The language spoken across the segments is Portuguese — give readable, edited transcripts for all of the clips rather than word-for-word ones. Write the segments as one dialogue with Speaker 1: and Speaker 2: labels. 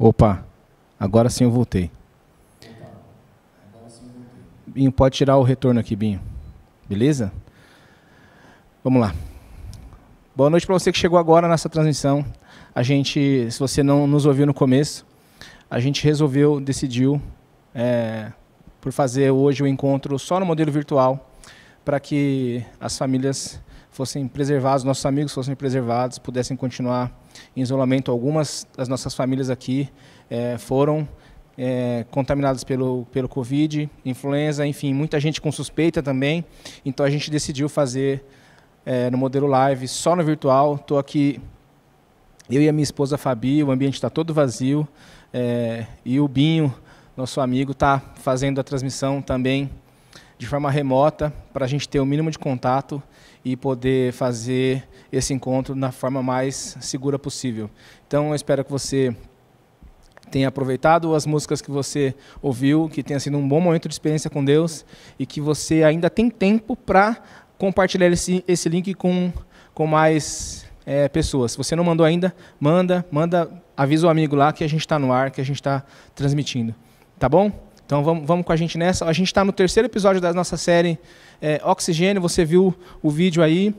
Speaker 1: Opa, agora sim eu voltei. Binho, pode tirar o retorno aqui, Binho. Beleza? Vamos lá. Boa noite para você que chegou agora nessa transmissão. A gente, se você não nos ouviu no começo, a gente decidiu por fazer hoje o encontro só no modelo virtual, para que as famílias fossem preservadas, nossos amigos fossem preservados, pudessem continuar em isolamento. Algumas das nossas famílias aqui foram contaminadas pelo Covid, influenza, enfim, muita gente com suspeita também. Então a gente decidiu fazer no modelo live, só no virtual. Estou aqui, eu e a minha esposa Fabi, o ambiente está todo vazio, e o Binho, nosso amigo, está fazendo a transmissão também de forma remota, para a gente ter o mínimo de contato e poder fazer esse encontro na forma mais segura possível. Então, eu espero que você tenha aproveitado as músicas que você ouviu, que tenha sido um bom momento de experiência com Deus e que você ainda tem tempo para compartilhar esse link com mais pessoas. Se você não mandou ainda, avisa o amigo lá que a gente está no ar, que a gente está transmitindo. Tá bom? Então vamos com a gente nessa. A gente está no 3º episódio da nossa série Oxigênio. Você viu o vídeo aí.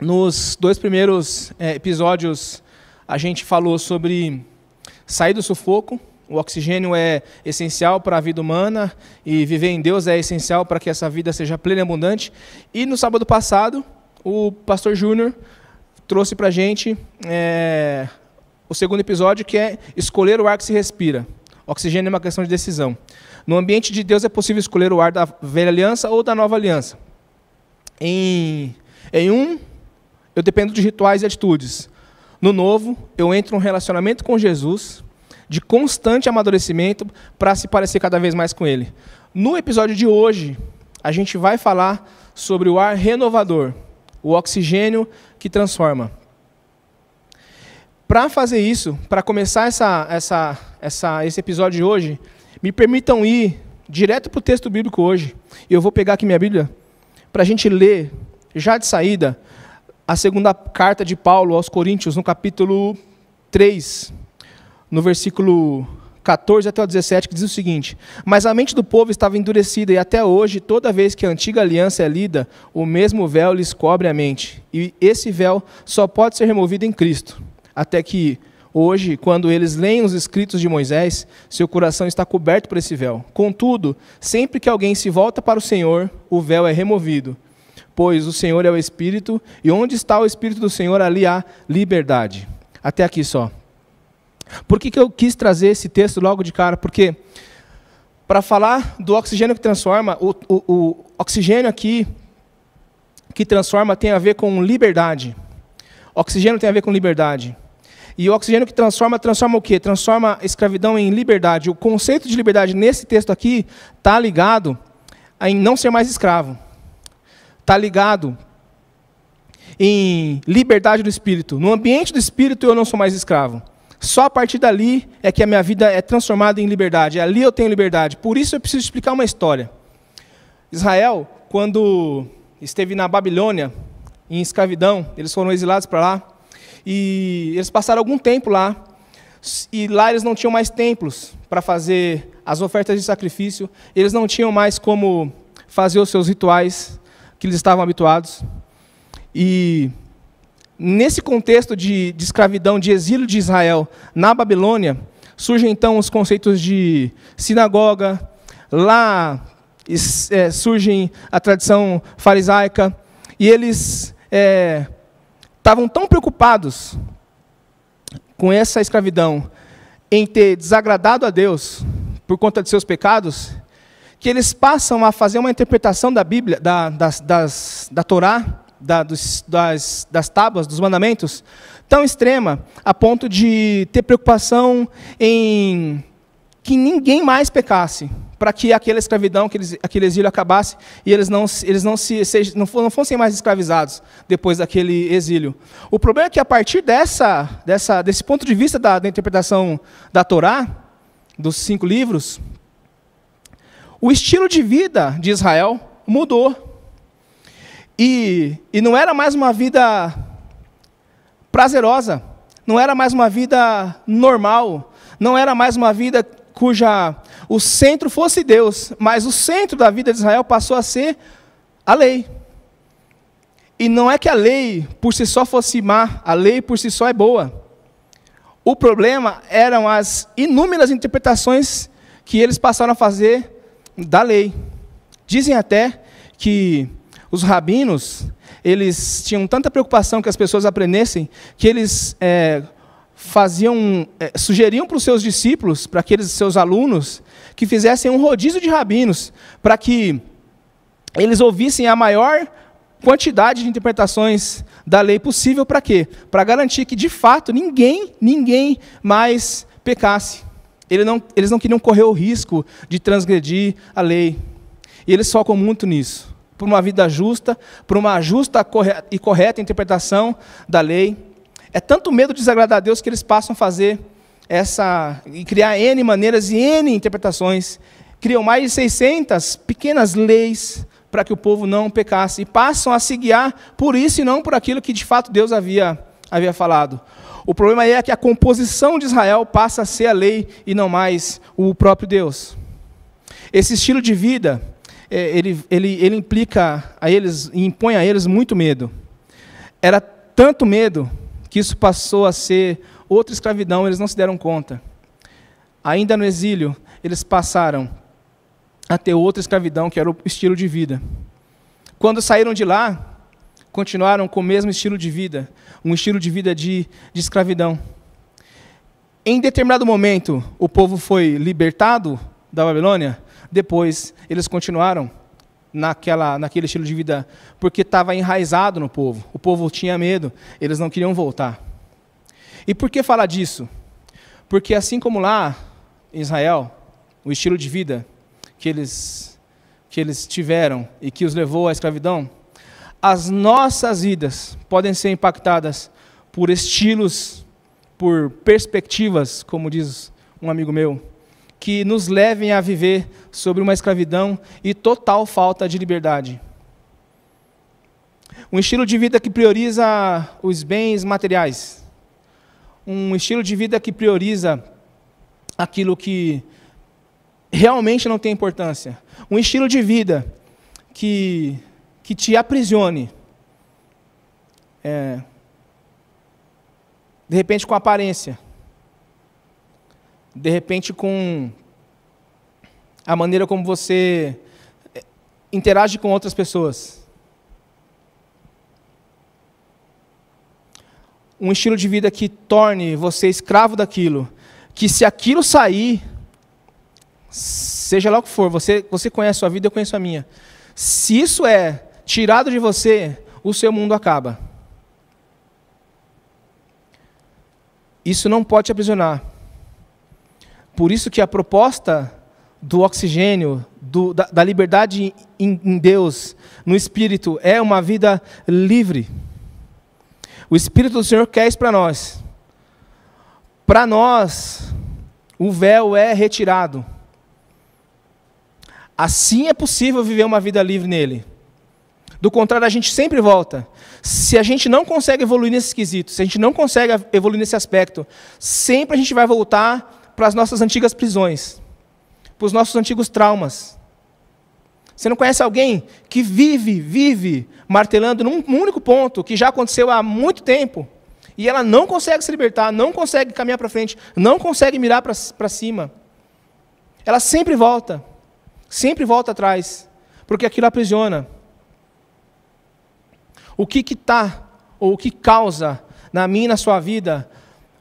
Speaker 1: Nos 2 primeiros episódios, a gente falou sobre sair do sufoco. O oxigênio é essencial para a vida humana e viver em Deus é essencial para que essa vida seja plena e abundante. E no sábado passado, o pastor Júnior trouxe para a gente o 2º episódio, que é escolher o ar que se respira. Oxigênio é uma questão de decisão. No ambiente de Deus é possível escolher o ar da velha aliança ou da nova aliança. Em um, eu dependo de rituais e atitudes. No novo, eu entro em um relacionamento com Jesus, de constante amadurecimento, para se parecer cada vez mais com Ele. No episódio de hoje, a gente vai falar sobre o ar renovador, o oxigênio que transforma. Para fazer isso, para começar esse episódio de hoje, me permitam ir direto para o texto bíblico hoje. Eu vou pegar aqui minha Bíblia para a gente ler, já de saída, a 2ª carta de Paulo aos Coríntios, no capítulo 3, no versículo 14 até o 17, que diz o seguinte: mas a mente do povo estava endurecida, e até hoje, toda vez que a antiga aliança é lida, o mesmo véu lhes cobre a mente. E esse véu só pode ser removido em Cristo. Até que hoje, quando eles leem os escritos de Moisés, seu coração está coberto por esse véu. Contudo, sempre que alguém se volta para o Senhor, o véu é removido. Pois o Senhor é o Espírito, e onde está o Espírito do Senhor, ali há liberdade. Até aqui só. Por que eu quis trazer esse texto logo de cara? Porque, para falar do oxigênio que transforma, o oxigênio aqui que transforma tem a ver com liberdade. Oxigênio tem a ver com liberdade. E o oxigênio que transforma o quê? Transforma a escravidão em liberdade. O conceito de liberdade nesse texto aqui está ligado em não ser mais escravo. Está ligado em liberdade do Espírito. No ambiente do Espírito eu não sou mais escravo. Só a partir dali é que a minha vida é transformada em liberdade. Ali eu tenho liberdade. Por isso eu preciso explicar uma história. Israel, quando esteve na Babilônia, em escravidão, eles foram exilados para lá. E eles passaram algum tempo lá, e lá eles não tinham mais templos para fazer as ofertas de sacrifício, eles não tinham mais como fazer os seus rituais que eles estavam habituados. E nesse contexto de escravidão, de exílio de Israel na Babilônia, surgem então os conceitos de sinagoga, lá surge a tradição farisaica, e eles estavam tão preocupados com essa escravidão, em ter desagradado a Deus por conta de seus pecados, que eles passam a fazer uma interpretação da Bíblia, da Torá, das tábuas, dos mandamentos, tão extrema, a ponto de ter preocupação em que ninguém mais pecasse, para que aquela escravidão, aquele exílio acabasse e eles não fossem mais escravizados depois daquele exílio. O problema é que a partir desse ponto de vista da interpretação da Torá, dos 5 livros, o estilo de vida de Israel mudou. E não era mais uma vida prazerosa, não era mais uma vida normal, não era mais uma vida cuja o centro fosse Deus, mas o centro da vida de Israel passou a ser a lei. E não é que a lei por si só fosse má, a lei por si só é boa. O problema eram as inúmeras interpretações que eles passaram a fazer da lei. Dizem até que os rabinos, eles tinham tanta preocupação que as pessoas aprendessem, que eles sugeriam para os seus discípulos, para aqueles seus alunos, que fizessem um rodízio de rabinos, para que eles ouvissem a maior quantidade de interpretações da lei possível. Para quê? Para garantir que, de fato, ninguém mais pecasse. Eles não queriam correr o risco de transgredir a lei. E eles focam muito nisso. Por uma vida justa, por uma justa e correta interpretação da lei. É tanto medo de desagradar a Deus que eles passam a fazer e criar N maneiras e N interpretações. Criam mais de 600 pequenas leis para que o povo não pecasse. E passam a se guiar por isso e não por aquilo que de fato Deus havia falado. O problema é que a composição de Israel passa a ser a lei e não mais o próprio Deus. Esse estilo de vida, ele implica a eles, e impõe a eles muito medo. Era tanto medo que isso passou a ser outra escravidão, eles não se deram conta. Ainda no exílio, eles passaram a ter outra escravidão, que era o estilo de vida. Quando saíram de lá, continuaram com o mesmo estilo de vida, um estilo de vida de escravidão. Em determinado momento, o povo foi libertado da Babilônia, depois eles continuaram naquele estilo de vida, porque estava enraizado no povo. O povo tinha medo, eles não queriam voltar. E por que falar disso? Porque assim como lá em Israel, o estilo de vida que eles tiveram e que os levou à escravidão, as nossas vidas podem ser impactadas por estilos, por perspectivas, como diz um amigo meu, que nos levem a viver sobre uma escravidão e total falta de liberdade. Um estilo de vida que prioriza os bens materiais. Um estilo de vida que prioriza aquilo que realmente não tem importância. Um estilo de vida que te aprisione. De repente com aparência. De repente com a maneira como você interage com outras pessoas. Um estilo de vida que torne você escravo daquilo. Que se aquilo sair, seja lá o que for, você conhece a sua vida, eu conheço a minha. Se isso é tirado de você, o seu mundo acaba. Isso não pode te aprisionar. Por isso que a proposta do oxigênio, da liberdade em Deus, no Espírito, é uma vida livre. O Espírito do Senhor quer isso para nós. Para nós, o véu é retirado. Assim é possível viver uma vida livre nele. Do contrário, a gente sempre volta. Se a gente não consegue evoluir nesse quesito, se a gente não consegue evoluir nesse aspecto, sempre a gente vai voltar para as nossas antigas prisões, para os nossos antigos traumas. Você não conhece alguém que vive martelando num único ponto, que já aconteceu há muito tempo, e ela não consegue se libertar, não consegue caminhar para frente, não consegue mirar para cima. Ela sempre volta atrás, porque aquilo aprisiona. O que causa na minha e na sua vida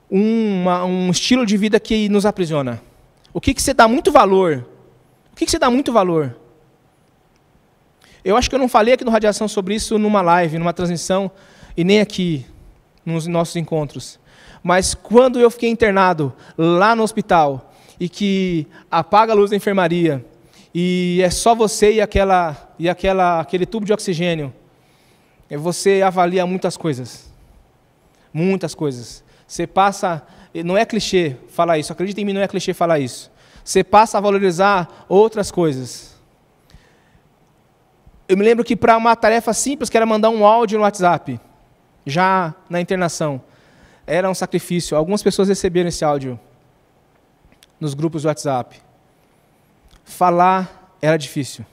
Speaker 1: um estilo de vida que nos aprisiona? O que você dá muito valor? O que você dá muito valor? Eu acho que eu não falei aqui no Radiação sobre isso numa live, numa transmissão, e nem aqui, nos nossos encontros. Mas quando eu fiquei internado lá no hospital, e que apaga a luz da enfermaria, e é só você e aquele tubo de oxigênio, você avalia muitas coisas. Muitas coisas. Você passa, não é clichê falar isso, acredita em mim, não é clichê falar isso. Você passa a valorizar outras coisas. Eu me lembro que para uma tarefa simples, que era mandar um áudio no WhatsApp, já na internação, era um sacrifício. Algumas pessoas receberam esse áudio. nos grupos do WhatsApp. Falar era difícil.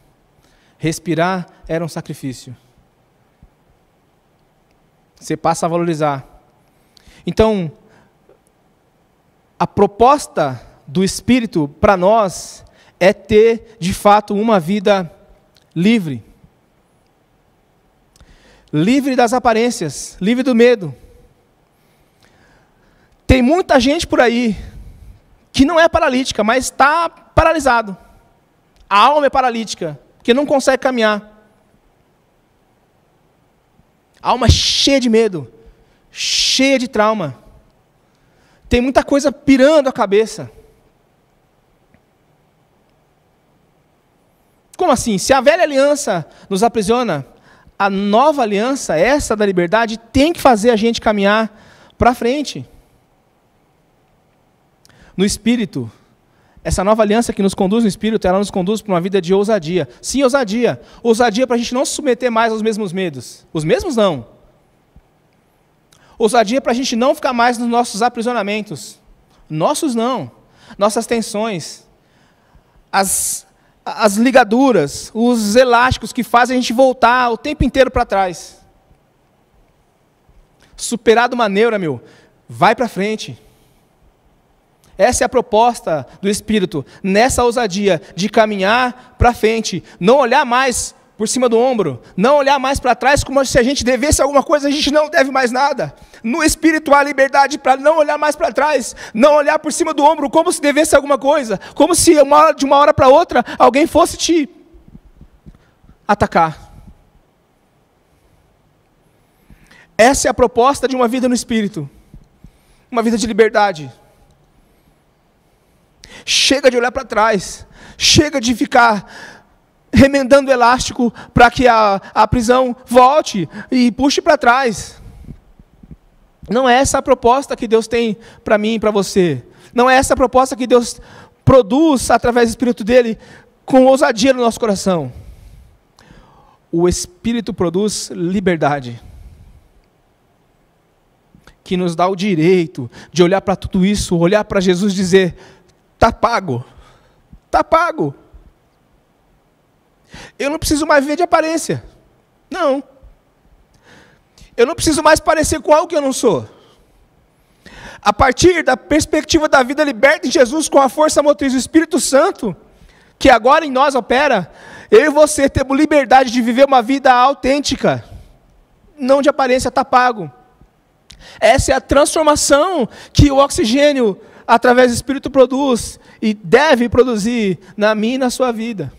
Speaker 1: Respirar era um sacrifício. Você passa a valorizar. Então, a proposta do Espírito para nós é ter, de fato, uma vida livre. Livre das aparências, livre do medo. Tem muita gente por aí que não é paralítica, mas está paralisado. A alma é paralítica, porque não consegue caminhar. A alma cheia de medo, cheia de trauma. Tem muita coisa pirando a cabeça. Como assim? Se a velha aliança nos aprisiona, a nova aliança, essa da liberdade, tem que fazer a gente caminhar para frente. No Espírito, essa nova aliança que nos conduz no Espírito, ela nos conduz para uma vida de ousadia. Sim, ousadia. Ousadia para a gente não se submeter mais aos mesmos medos. Os mesmos não. Ousadia para a gente não ficar mais nos nossos aprisionamentos. Nossos não. Nossas tensões. As ligaduras, os elásticos que fazem a gente voltar o tempo inteiro para trás. Superado uma neura, vai para frente. Essa é a proposta do Espírito, nessa ousadia de caminhar para frente, não olhar mais por cima do ombro, não olhar mais para trás como se a gente devesse alguma coisa, a gente não deve mais nada. No Espírito há liberdade para não olhar mais para trás, não olhar por cima do ombro como se devesse alguma coisa, como se de uma hora para outra alguém fosse te atacar. Essa é a proposta de uma vida no Espírito, uma vida de liberdade. Chega de olhar para trás, chega de ficar remendando o elástico para que a prisão volte e puxe para trás. Não é essa a proposta que Deus tem para mim e para você. Não é essa a proposta que Deus produz através do Espírito dele com ousadia no nosso coração. O Espírito produz liberdade, que nos dá o direito de olhar para tudo isso, olhar para Jesus e dizer: está pago, está pago. Eu não preciso mais viver de aparência. Não. Eu não preciso mais parecer com algo que eu não sou. A partir da perspectiva da vida liberta em Jesus, com a força motriz do Espírito Santo, que agora em nós opera, eu e você temos liberdade de viver uma vida autêntica, não de aparência, está pago. Essa é a transformação que o oxigênio, através do Espírito, produz e deve produzir na minha e na sua vida.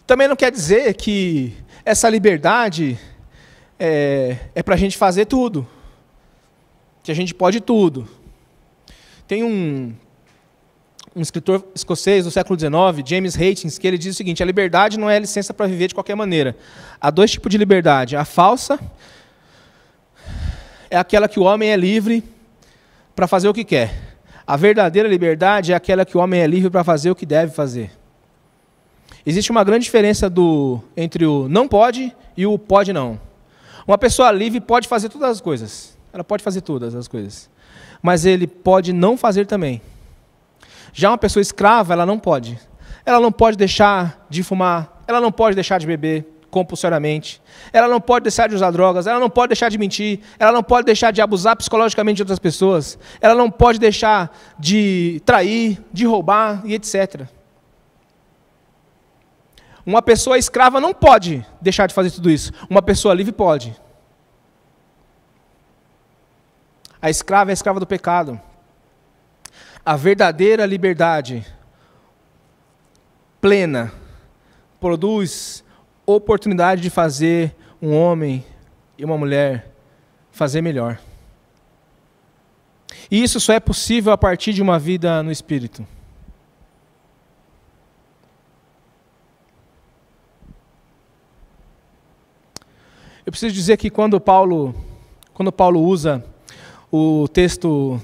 Speaker 1: Também não quer dizer que essa liberdade é para a gente fazer tudo, que a gente pode tudo. Tem um escritor escocês do século XIX, James Hastings, que ele diz o seguinte: a liberdade não é a licença para viver de qualquer maneira. Há dois tipos de liberdade. A falsa é aquela que o homem é livre para fazer o que quer. A verdadeira liberdade é aquela que o homem é livre para fazer o que deve fazer. Existe uma grande diferença entre o não pode e o pode não. Uma pessoa livre pode fazer todas as coisas. Ela pode fazer todas as coisas. Mas ele pode não fazer também. Já uma pessoa escrava, ela não pode. Ela não pode deixar de fumar. Ela não pode deixar de beber compulsoriamente. Ela não pode deixar de usar drogas. Ela não pode deixar de mentir. Ela não pode deixar de abusar psicologicamente de outras pessoas. Ela não pode deixar de trair, de roubar e etc. Uma pessoa escrava não pode deixar de fazer tudo isso. Uma pessoa livre pode. A escrava é a escrava do pecado. A verdadeira liberdade plena produz oportunidade de fazer um homem e uma mulher fazer melhor. E isso só é possível a partir de uma vida no Espírito. Eu preciso dizer que quando Paulo usa o texto,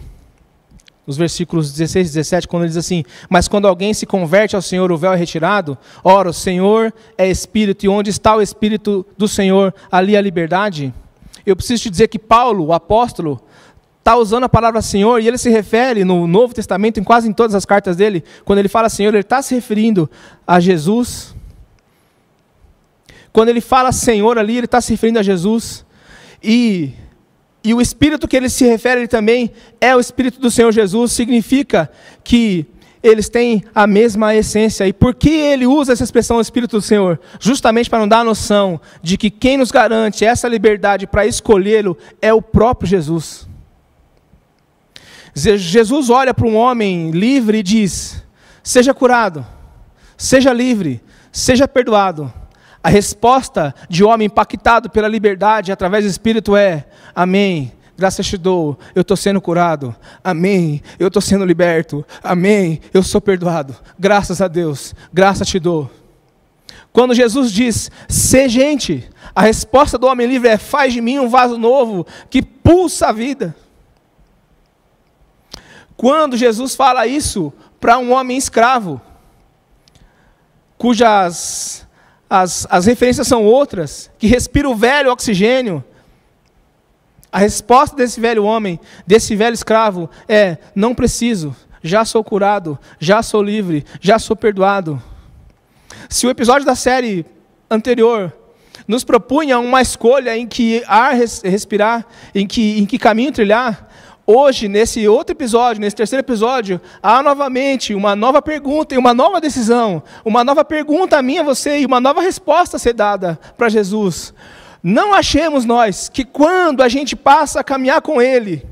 Speaker 1: os versículos 16 e 17, quando ele diz assim: mas quando alguém se converte ao Senhor, o véu é retirado. Ora, o Senhor é Espírito, e onde está o Espírito do Senhor, ali a liberdade. Eu preciso te dizer que Paulo, o apóstolo, está usando a palavra Senhor, e ele se refere no Novo Testamento, em quase em todas as cartas dele, quando ele fala Senhor, ele está se referindo a Jesus. Quando ele fala Senhor ali, ele está se referindo a Jesus. E o Espírito que ele se refere também é o Espírito do Senhor Jesus, significa que eles têm a mesma essência. E por que ele usa essa expressão Espírito do Senhor? Justamente para nos dar a noção de que quem nos garante essa liberdade para escolhê-lo é o próprio Jesus. Jesus olha para um homem livre e diz: seja curado, seja livre, seja perdoado. A resposta de homem impactado pela liberdade através do Espírito é: amém, graças te dou, eu estou sendo curado. Amém, eu estou sendo liberto. Amém, eu sou perdoado. Graças a Deus, graças te dou. Quando Jesus diz, ser gente, a resposta do homem livre é: faz de mim um vaso novo que pulsa a vida. Quando Jesus fala isso para um homem escravo, cujas as referências são outras, que respira o velho oxigênio, a resposta desse velho homem, desse velho escravo é: não preciso, já sou curado, já sou livre, já sou perdoado. Se o episódio da série anterior nos propunha uma escolha em que ar respirar, em que caminho trilhar, hoje, nesse outro episódio, nesse terceiro episódio, há novamente uma nova pergunta e uma nova decisão, uma nova pergunta a mim e a você e uma nova resposta a ser dada para Jesus. Não achemos nós que quando a gente passa a caminhar com Ele,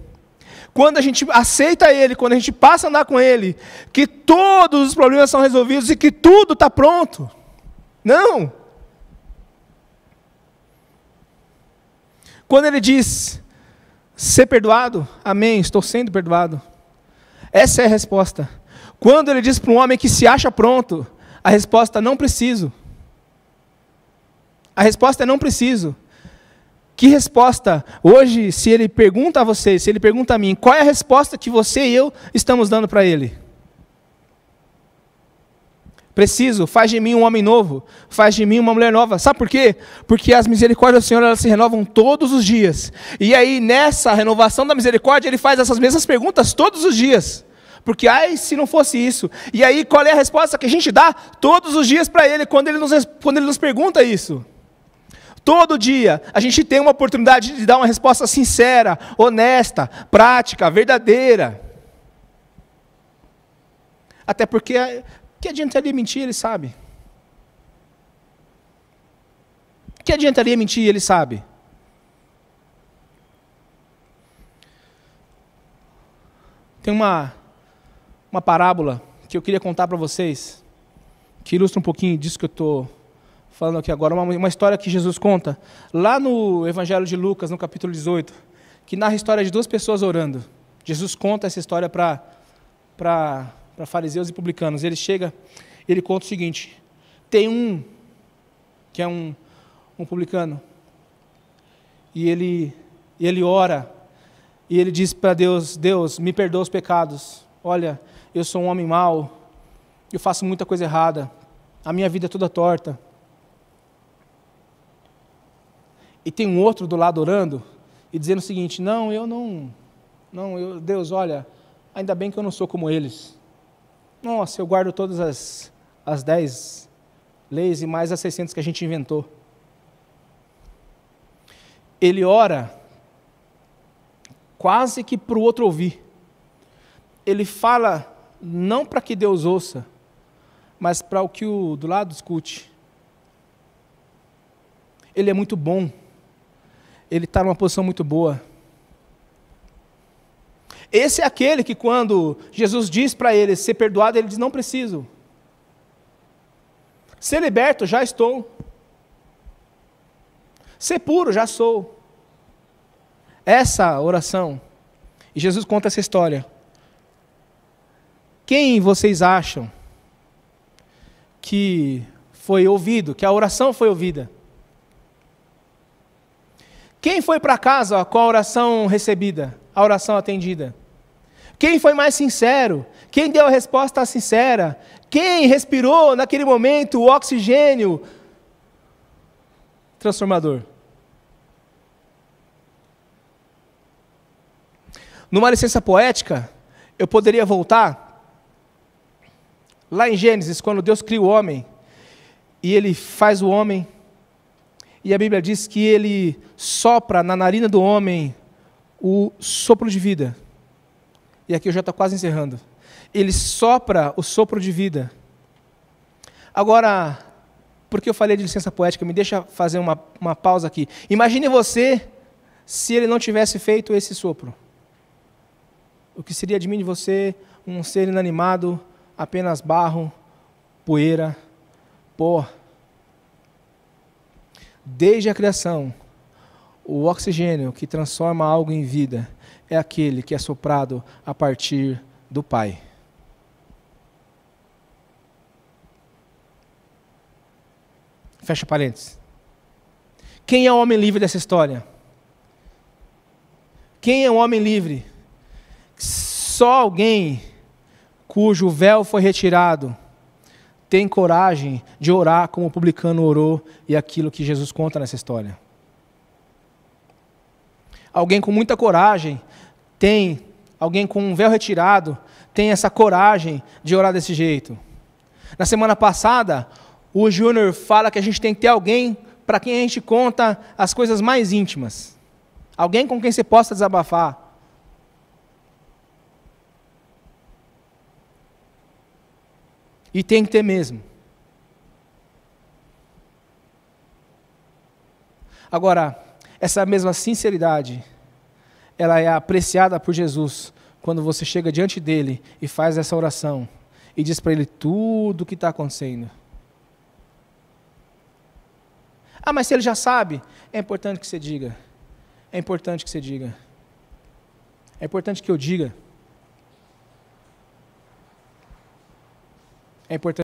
Speaker 1: quando a gente aceita Ele, quando a gente passa a andar com Ele, que todos os problemas são resolvidos e que tudo está pronto. Não. Quando Ele diz: ser perdoado, amém, estou sendo perdoado. Essa é a resposta. Quando ele diz para um homem que se acha pronto, a resposta: não preciso. A resposta é: não preciso. Que resposta? Hoje, se ele pergunta a você, se ele pergunta a mim, qual é a resposta que você e eu estamos dando para ele? Preciso, faz de mim um homem novo, faz de mim uma mulher nova. Sabe por quê? Porque as misericórdias do Senhor, elas se renovam todos os dias. E aí, nessa renovação da misericórdia, Ele faz essas mesmas perguntas todos os dias. Porque, ai, se não fosse isso. E aí, qual é a resposta que a gente dá todos os dias para Ele, quando Ele nos pergunta isso? Todo dia, a gente tem uma oportunidade de dar uma resposta sincera, honesta, prática, verdadeira. Até porque... que adiantaria mentir, Ele sabe. Que adiantaria mentir, Ele sabe. Tem uma parábola que eu queria contar para vocês, que ilustra um pouquinho disso que eu estou falando aqui agora. Uma história que Jesus conta, lá no Evangelho de Lucas, no capítulo 18, que narra a história de duas pessoas orando. Jesus conta essa história para fariseus e publicanos. Ele conta o seguinte: tem um que é um publicano, e ele ora, e ele diz para Deus: Deus, me perdoa os pecados. Olha, eu sou um homem mau, eu faço muita coisa errada, a minha vida é toda torta. E tem um outro do lado orando e dizendo o seguinte: não, Deus, olha, ainda bem que eu não sou como eles. Nossa, eu guardo todas as 10 leis e mais as 600 que a gente inventou. Ele ora quase que para o outro ouvir. Ele fala não para que Deus ouça, mas para o que o do lado escute. Ele é muito bom. Ele está numa posição muito boa. Esse é aquele que, quando Jesus diz para ele ser perdoado, ele diz: não preciso. Ser liberto, já estou. Ser puro, já sou. Essa oração, e Jesus conta essa história. Quem vocês acham que foi ouvido, que a oração foi ouvida? Quem foi para casa com a oração recebida, a oração atendida? Quem foi mais sincero? Quem deu a resposta sincera? Quem respirou naquele momento o oxigênio transformador? Numa licença poética, eu poderia voltar lá em Gênesis, quando Deus cria o homem, e Ele faz o homem, e a Bíblia diz que Ele sopra na narina do homem o sopro de vida. E aqui eu já estou quase encerrando. Ele sopra o sopro de vida. Agora, porque eu falei de licença poética, me deixa fazer uma pausa aqui. Imagine você se Ele não tivesse feito esse sopro. O que seria de mim e de você um ser inanimado, apenas barro, poeira, pó. Desde a criação, o oxigênio que transforma algo em vida é aquele que é soprado a partir do Pai. Fecha parênteses. Quem é o homem livre dessa história? Quem é o homem livre? Só alguém cujo véu foi retirado tem coragem de orar como o publicano orou e aquilo que Jesus conta nessa história. Alguém com muita coragem alguém com um véu retirado tem essa coragem de orar desse jeito. Na semana passada, o Júnior fala que a gente tem que ter alguém para quem a gente conta as coisas mais íntimas. Alguém com quem você possa desabafar. E tem que ter mesmo. Agora, essa mesma sinceridade, ela é apreciada por Jesus quando você chega diante dele e faz essa oração e diz para ele tudo o que está acontecendo. Ah, mas se ele já sabe, é importante que você diga. É importante que você diga. É importante que eu diga. É importante